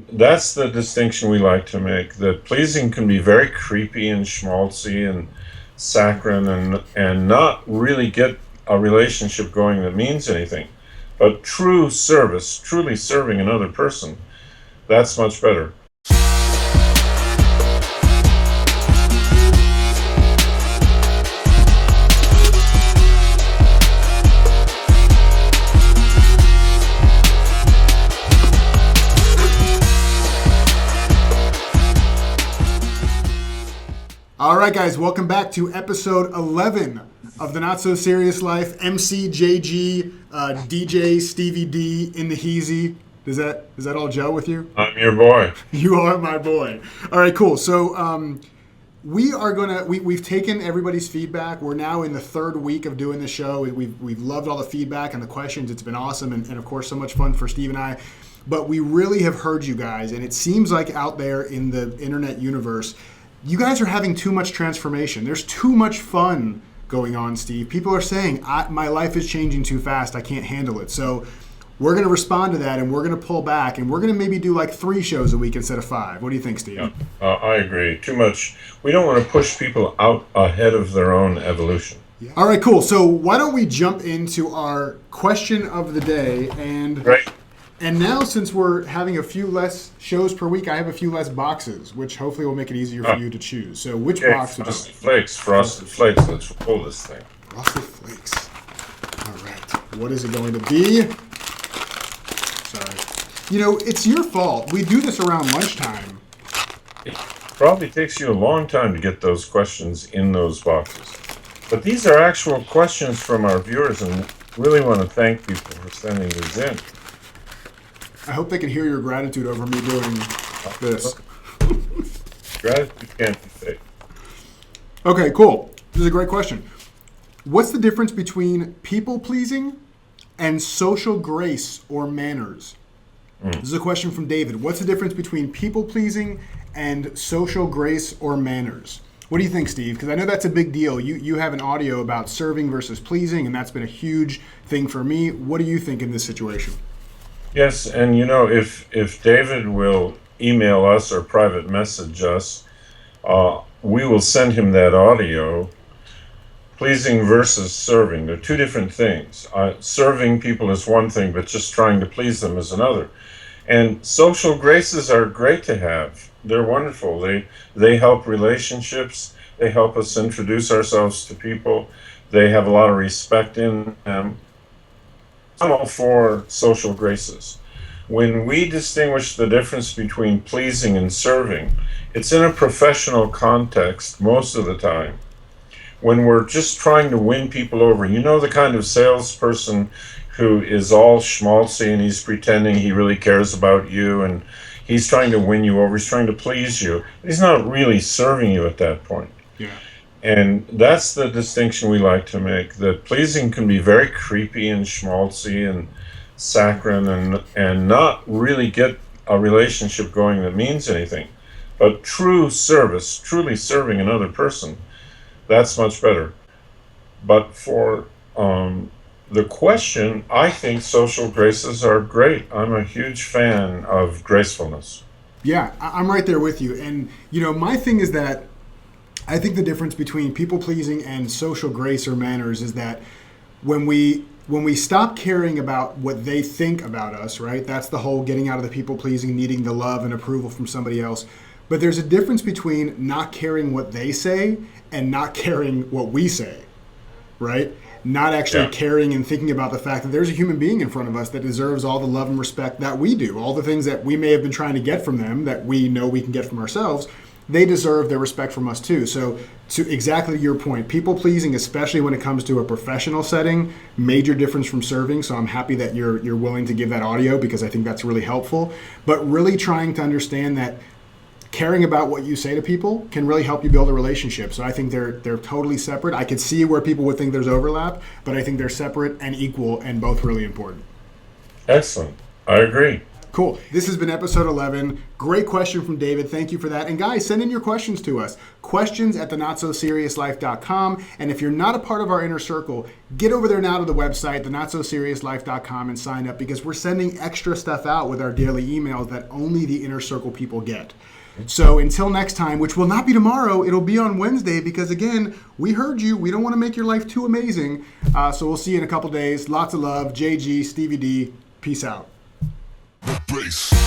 And that's the distinction we like to make, that pleasing can be very creepy and schmaltzy and saccharine and not really get a relationship going that means anything. But true service, truly serving another person, that's much better. All right, guys, welcome back to episode 11 of the Not So Serious Life. MC, JG, DJ, Stevie D, in the Heezy. Is that all Joe with you? I'm your boy. You are my boy. All right, cool. So we've taken everybody's feedback. We're now in the third week of doing the show. We've loved all the feedback and the questions. It's been awesome and of course so much fun for Steve and I. But we really have heard you guys, and it seems like out there in the internet universe, you guys are having too much transformation. There's too much fun going on, Steve. People are saying, my life is changing too fast. I can't handle it. So we're going to respond to that, and we're going to pull back, and we're going to maybe do like 3 shows a week instead of 5. What do you think, Steve? Yeah, I agree. Too much. We don't want to push people out ahead of their own evolution. Yeah. All right, cool. So why don't we jump into our question of the day? And Great. And now, since we're having a few less shows per week, I have a few less boxes, which hopefully will make it easier for you to choose. So which box would you... Frosted Flakes. Let's roll this thing. Frosted Flakes. All right. What is it going to be? Sorry. You know, it's your fault. We do this around lunchtime. It probably takes you a long time to get those questions in those boxes. But these are actual questions from our viewers, and really want to thank people for sending these in. I hope they can hear your gratitude over me doing this. Gratitude can't be fake. Okay, cool. This is a great question. What's the difference between people-pleasing and social grace or manners? This is a question from David. What's the difference between people-pleasing and social grace or manners? What do you think, Steve? Because I know that's a big deal. You have an audio about serving versus pleasing, and that's been a huge thing for me. What do you think in this situation? Yes, and you know, if David will email us or private message us, we will send him that audio. Pleasing versus serving, they're two different things. Serving people is one thing, but just trying to please them is another. And social graces are great to have. They're wonderful. They help relationships. They help us introduce ourselves to people. They have a lot of respect in them. I'm all for social graces. When we distinguish the difference between pleasing and serving, it's in a professional context most of the time. When we're just trying to win people over, you know, the kind of salesperson who is all schmaltzy and he's pretending he really cares about you and he's trying to win you over, he's trying to please you. He's not really serving you at that point. Yeah. And that's the distinction we like to make, that pleasing can be very creepy and schmaltzy and saccharine and not really get a relationship going that means anything. But true service, truly serving another person, that's much better. But for the question, I think social graces are great. I'm a huge fan of gracefulness. Yeah, I'm right there with you. And, you know, my thing is that I think the difference between people-pleasing and social grace or manners is that when we stop caring about what they think about us, right? That's the whole getting out of the people-pleasing, needing the love and approval from somebody else. But there's a difference between not caring what they say and not caring what we say, right? Not actually caring and thinking about the fact that there's a human being in front of us that deserves all the love and respect that we do. All the things that we may have been trying to get from them that we know we can get from ourselves, they deserve their respect from us too. So to exactly your point, people pleasing, especially when it comes to a professional setting, major difference from serving. So I'm happy that you're willing to give that audio because I think that's really helpful. But really trying to understand that caring about what you say to people can really help you build a relationship. So I think they're totally separate. I could see where people would think there's overlap, but I think they're separate and equal and both really important. Excellent. I agree. Cool. This has been episode 11. Great question from David. Thank you for that. And guys, send in your questions to us. Questions at thenotsoseriouslife.com. And if you're not a part of our inner circle, get over there now to the website, thenotsoseriouslife.com, and sign up, because we're sending extra stuff out with our daily emails that only the inner circle people get. So until next time, which will not be tomorrow, it'll be on Wednesday, because again, we heard you. We don't want to make your life too amazing. So we'll see you in a couple days. Lots of love. JG, Stevie D. Peace out. Bass.